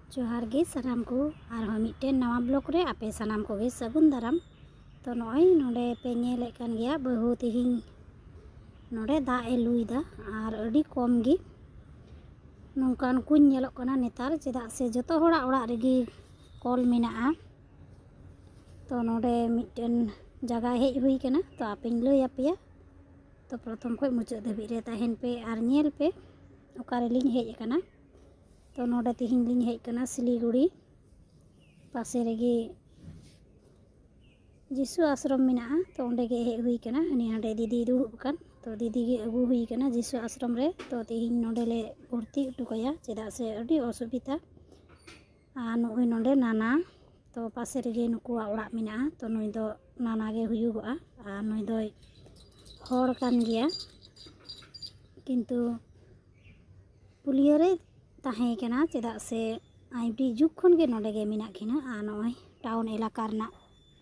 जोहार गे सानाम को आरहों मिट्टे नवा ब्लॉग रे आपे सानाम को गे सगुन दाराम। तो नॉय नोडे पे नेले कान गया बहु तिहिं नोडे दा ए लुईदा आर अडी कम गी नोंकान कुñ नेलोग कना नेतार चेदा से जतो होड़ा ओड़ा रेगी कॉल मेनाआ। तो नोडे मिट्टन जगह हेज हुई कना तो आपें लई आपेया। तो प्रथम खोज मुचाद धाबी रे ताहेन पे आर नेल पे ओकारे लिंग हेज कना। तो नोडे तिहिं लिंग हेज कना सिलीगुड़ी पासे रेगी जिसु आश्रम मेना। तो ओंडे गे हेज हुई कना हनी हांडे दीदी दुड़ुब कान। तो दीदी गे अगु हुई कना जिसु आश्रम रे। तो तिहिं नोडे ले भर्ती उटुकाया चेदा से अडी असुविधा आ नोय नोडे नाना। तो पासे रेगे नुकुआ ओड़ा मेना। तो नुई दो नाना गे हुयुगोआ आ नुई दोय हर कान गया किंतु पुलियो रे ताहें कना चेदा से आइडी जुग खन गे नोडे गे मेना खिना आ नोय टाउन एलाका रना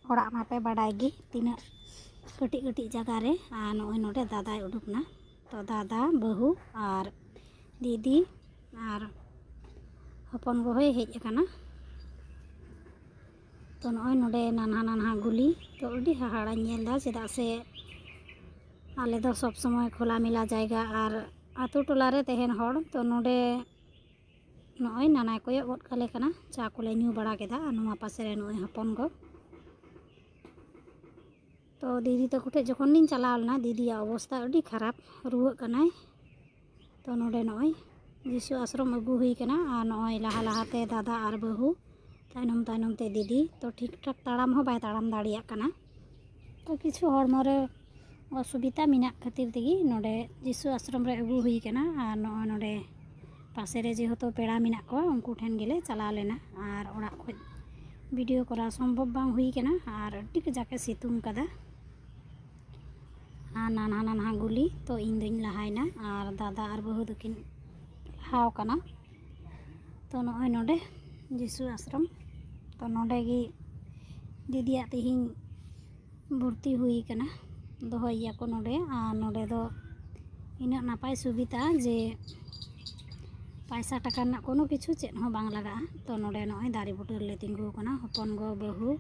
ओड़ा मापे बाडाय गे तिना कटी कटी जगह रे आ नोय नोडे दादाय उडुकना। तो दादा बहु आर दीदी आर हपन गो होय हेज कना। तो नोय नोडे नाना नाना गुली तो अडी हाहाड़ा नेलदा चेदा से आले दो सब समय खोला मेला जायगा आर आतु टोला रे तहेन हड़। तो नोडे नोय नाना कोयो गद काले कना चा कोले न्यू बड़ा केदा नुआ पासे रे नोय हपन गो। तो दीदी तको ठे जखन लिंग चलाव लना दीदी अवस्था अडी खराब रुआ कनाय। तो नोडे नोय जिसु आश्रम अगु हुई कना आ नोय लहा लहाते दादा आर बहु तायनम तायनम ते दीदी। तो ठीक ठाक ताड़ाम हो बाय ताड़ाम दाड़िया कना। तो किछु हड़मो रे असुविधा मेना खातिर तेगी नोडे जिसु आश्रम रे अगु हुई कना आ नोय नोडे पासे रे जेहेतु पेड़ा मेना को उनको ठेन गेले चला लेना आर ओड़ा खोज वीडियो करा संभव बांग हुई कना आर अड्डी जाके सितुंग कदा आ नाना नाना गुली। तो इन दोኝ लहायना आर दादा आर बहु दकिन लहाव कना। तो नोय नोडे जिसु आश्रम तो नोडे गी दीदिया तिहिं भर्ती हुई कना दोहैया को नोडे आ नोडे दो इना नापाय सुविधा जे पैसा टाका ना कोनो किछु चेद हो बांग लगा। तो नोडे नोय दारी बुटर ले तिंगु कना हपन गो बहु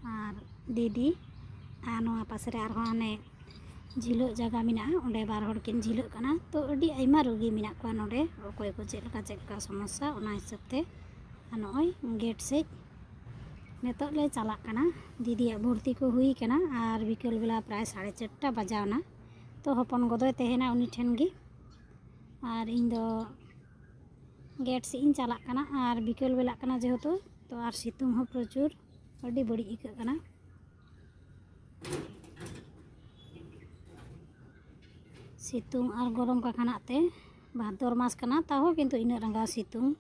आर दीदी आ नोआ पासे रे आर हाने झिलो जगह मेना ओंडे बार हड़ किन झिलो कना। तो अडी आइमा रोगी मेना को नोडे अकोय को चेदका समस्या ओना हिसाब ते आ नोय गेट से नेतो ले चला कना दीदिया भर्ती को हुई कना आर बिकल बेला प्राय 4:30 बजावना। तो हपन गदोय तेहेना उनी ठेन गी आर इन दो गेट से इन चला कना आर बिकल बेला कना जेहेतु। तो आर सितुंग हो प्रचुर अडी बड़ी इका कना सितुंग आर गरम का खाना ते भादर मास कना ताहो किंतु इन रंगा सितुंग।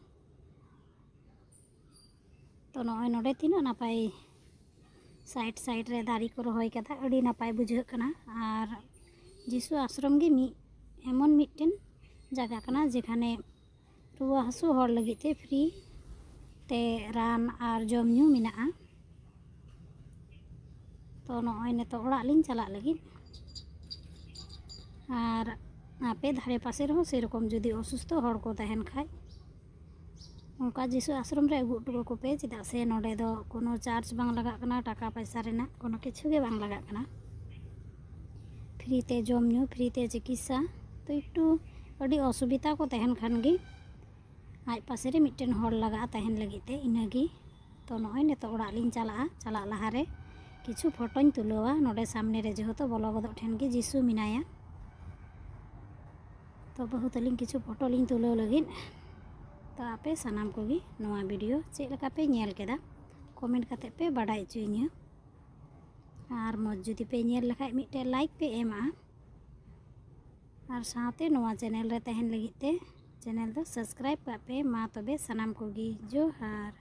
तो नोय नोडे तीना नापाय साइड साइड रे दारी को रोहय कदा अडी नापाय बुझाग कना आर जिसु आश्रम गे मी एमन मिट्टेन जगह कना जेखाने रुआ हासु हड़ लगी ते फ्री ते रान आर जम न्यू मेना। तो नोय नेतो ओड़ा लिंग चला लगी आर आपे धारे पासे रहो सेरकम जुदी असुस्थ हड़ को तहेन खाय उनका जिसु आश्रम रे अगु उटुको को पे चेदा से नोडे दो कोनो चार्ज बांग लगा कना टाका पैसा रेना कोनो किछु गे बांग लगा कना फ्री ते जम न्यू फ्री ते चिकित्सा। तो एकटू अडी असुविधा को तहेन खान गे आज पासे रे मिट्टेन हड़ लगा तहेन लगी ते इनागी। तो नोय नेतो ओड़ा लिंग चला लहा रे किछु फोटोñ तुलवा नोडे सामने रे जेहेतु बोलो गदो ठेन गे जिसु मेनाया। तो बहुत लिंग किछु फोटो लिंग तुलो लगिन। तो आपे सानाम कोगी नोआ वीडियो चेक लका पे नेल केदा कमेंट काते पे बाडाय चुइनिया आर मज जुदी पे नेल लखाय मिट्टे लाइक पे एमा आर साथे नोआ चैनल रे तहेन लगी ते चैनल दो सब्सक्राइब का पे मा तबे सानाम कोगी जोहार।